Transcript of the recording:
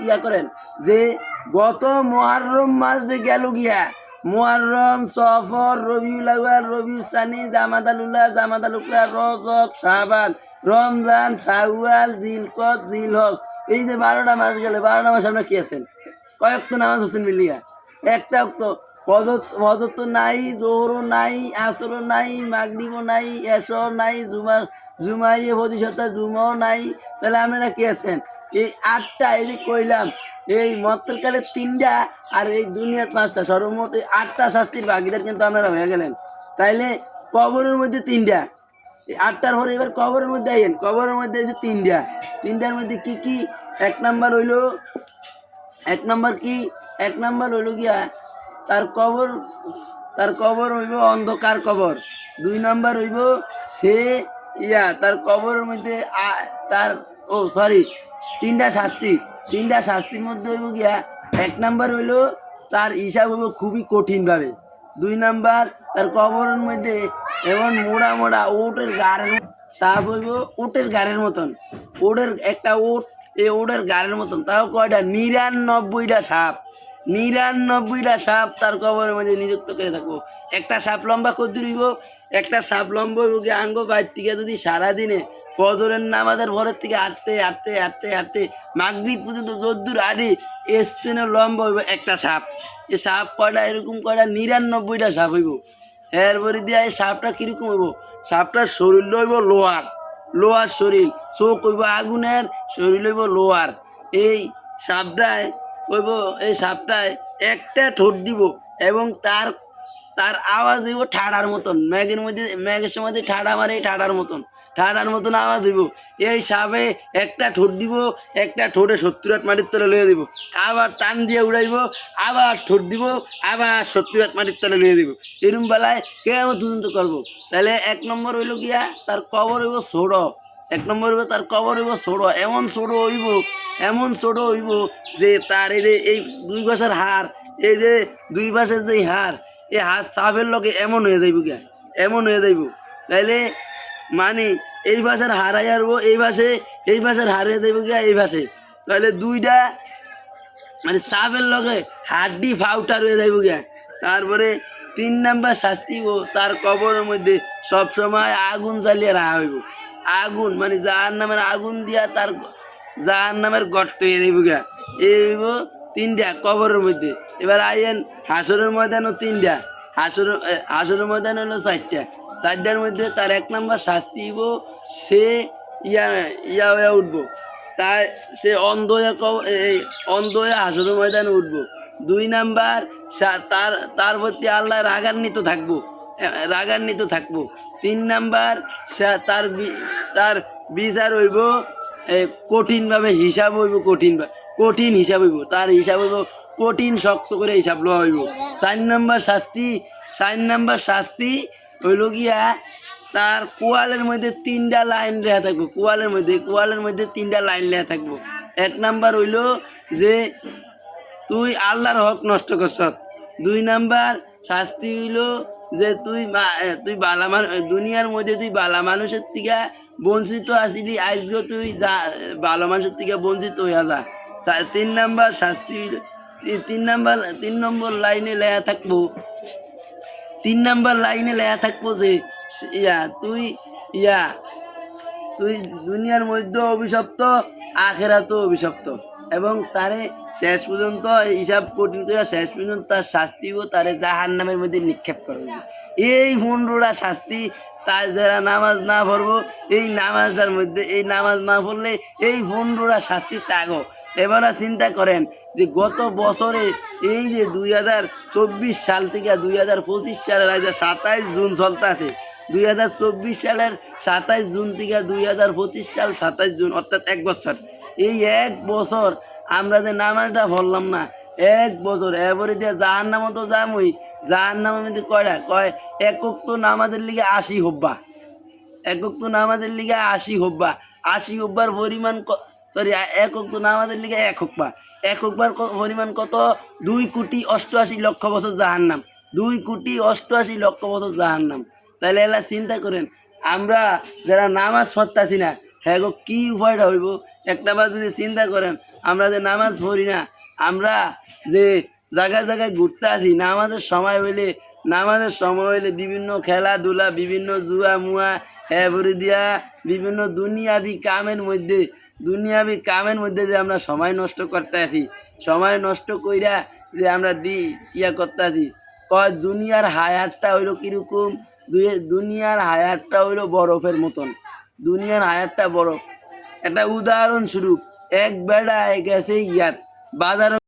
ইয়া করেন যে গত মুহররম মাস যে গেল গিয়া মুহররম, সফর, রবিউল আউয়াল, রবিউল সানি, জামাদাল উলা, জামাদাল উকরা, রজব, শাবান, রমজান, শাওয়াল, জিলকদ, জিলহজ, এই যে 12টা মাস গেল, 12টা মাস আপনার কি আছেন? কয়েক তো নামাজ আছেন মিলিয়া একটা তো ফজর তো নাই, জোহরও নাই, আসরও নাই, মাগরিবও নাই, এশও নাই, জুমাইয়ে ভবিষ্যৎ জুমাও নাই, তাহলে আপনারা কি আছেন? এই 8টা, এই যে কইলাম এই মত্তরকালে 3টা আর এই দুনিয়ার 5টা, সর্বমোট এই 8টা শাস্তির ভাগিদার কিন্তু আপনারা হয়ে গেলেন। তাইলে কবরের মধ্যে 3টা, এই 8টার পরে এবার কবরের মধ্যে আইন, কবরের মধ্যে এই যে 3টার মধ্যে কি কি? এক নাম্বার কি? এক নাম্বার হইল গিয়া তার কবর হইব অন্ধকার কবর। 2 নাম্বার হইব সে তার কবরের মধ্যে তার 3টা শাস্তির মধ্যে হইব গিয়া 1 নাম্বার হইল তার হিসাব হইব খুবই কঠিন ভাবে। 2 নাম্বার তার কবরের মধ্যে এমন মোড়া মোড়া ওটের গাড়ের সাপ হইব, ওটের গাড়ের মতন, ওটের একটা ওট, এই ওটের গাড়ের মতন, তাও কয়টা? 99টা সাপ, 99টা সাপ তার কবরের মধ্যে নিযুক্ত করে থাকবো। একটা সাপ লম্বা কদ্দুর হইব, একটা সাপ লম্বা হইব কি আঙ্গ বাইর থেকে যদি সারাদিনে ফজরের নামাজের ভোরের থেকে হাঁটতে মাগরিব পর্যন্ত যদ্দুর আড়ি এসছেন লম্বা হইব একটা সাপ। এই সাপ কয়টা? এরকম কয়টা? 99টা সাপ হইব। এরপরে দিয়া এই সাপটা কিরকম হইব? সাপটার শরীর হইব লোহার শরীর, চোখ হইব আগুনের, শরীর হইব লোহার। এই সাপটায় একটা ঠোঁট দিব এবং তার আওয়াজ দিব ঠাডার মতন, মেঘের সময় ঠাডা মারে, ঠাডার মতন আওয়াজ দিব। এই সাপে একটা ঠোঁট দিব, একটা ঠোঁটে 70 হাত মাটির তলে লইয়ে দিব, আবার টান দিয়ে উড়াইব, আবার ঠোঁট দিব, আবার 70 হাত মাটির তলে লইয়ে দিব। এরম বেলায় কেমন তদন্ত করবো? তাহলে 1 নম্বর হইল গিয়া তার কবর হইব ছোট, 1 নম্বর হইব তার কবর হইব ছোট, এমন ছোট হইব যে তার এই যে এই 2 পাশের হাড়, এই যে 2 পাশের যে হাড়, এই হাড় সাপের লগে এমন হয়ে যাইব। তাইলে মানে এই ভাষার হারাই আসবো, এই ভাষার হারিয়ে দেবো গিয়া এই ভাষে, তাহলে 2টা মানে সাপের লগে হাড্ডি ফাউটা রয়ে যাইব গিয়া। তারপরে 3 নাম্বার শাস্তি তার কবরের মধ্যে সবসময় আগুন জ্বালিয়ে রাখা হইব। আগুন মানে জাহান্নামের আগুন দিয়া তার জাহান্নামের গর্ত হয়ে যাইব গিয়া। এই হইব 3টা কবরের মধ্যে। এবার আইয়েন হাসরের ময়দানও 3টা, হাসরের ময়দান হলো 4টার মধ্যে তার 1 নাম্বার শাস্তি হইব সে হয়ে উঠবো, তাই সে অন্ধ হয়ে হাসরের ময়দানে উঠবো। 2 নাম্বার তার প্রতি আল্লাহ রাগান্বিত থাকবো। 3 নাম্বার তার বিচার হইব কঠিনভাবে, হিসাব হইব কঠিন হিসাব হইব, তার হিসাব হইব কঠিন, শক্ত করে হিসাব লওয়া হইব। 4 নাম্বার শাস্তি হইল গিয়া তার কোয়ালের মধ্যে 3টা লাইন লেখা থাকবো, কোয়ালের মধ্যে 3টা লাইন লেখা থাকবো। 1 নাম্বার হইল যে তুই আল্লাহর হক নষ্ট করছ। 2 নাম্বার শাস্তি হইল যে তুই দুনিয়ার মধ্যে তুই বালা মানুষের থেকে বঞ্চিত আসিলি, আজকে তুই ভালো মানুষের থেকে বঞ্চিত হইয়া যা। 3 নাম্বার শাস্তি হইল 3 নম্বর লাইনে লেখা থাকবো, 3 নাম্বার লাইনে লেখা থাকবো যে তুই দুনিয়ার মধ্যে অভিশপ্ত, আখেরাতেও অভিশপ্ত, এবং তারে শেষ পর্যন্ত হিসাব কঠিন করে শেষ পর্যন্ত তার শাস্তি ও তারে জাহান্নামের মধ্যে নিক্ষেপ করবে। এই 15টা শাস্তি তার যারা নামাজ না পড়বো, এই নামাজ না পড়লে এই 15টা শাস্তি ত্যাগো। এবারে চিন্তা করেন যে গত বছরে এই যে 2024 সাল থেকে 2025 সালের আজ 27 জুন চলতে আছে, 2024 সালের 27 জুন থেকে 2025 সাল 27 জুন, অর্থাৎ 1 বছর। এই 1 বছর আমরা যে নামাজটা পড়লাম না, 1 বছর এবারে দিয়ে জাহান্নামে তো যামই। জাহান্নামের মধ্যে কয়টা? কয় 1 ওয়াক্ত নামাজের লিগে 80 হব্বা, 1 ওয়াক্ত নামাজের লিগে 80 হব্বা, 80 হব্বার পরিমাণ 1 ওয়াক্ত নামাজের লিগে 1 হব্বা, 1 হব্বার পরিমাণ কত? 2,88,00,000 বছর জাহান্নাম, 2,88,00,000 বছর জাহান্নাম। তাহলে এলা চিন্তা করেন আমরা যারা নামাজ পড়তাছি না, হ্যাঁ গো কি উপায়টা হইব? একটা বার যদি চিন্তা করেন, আমরা যে নামাজ পড়ি না, আমরা যে জায়গায় জায়গায় ঘুরতে আসি, নামাজের সময় হইলে বিভিন্ন খেলাধুলা, বিভিন্ন জুয়া মুয়া ভরে দিয়া বিভিন্ন দুনিয়াবি কামের মধ্যে যে আমরা সময় নষ্ট করতে আছি, সময় নষ্ট কইরা যে আমরা করতে আছি। দুনিয়ার হায়াতটা হইলো কিরকম, দুনিয়ার হায়াতটা হইলো বরফের মতন, দুনিয়ার হায়াতটা বরফ। একটা উদাহরণস্বরূপ, এক বেড়ায় গেছে বাজার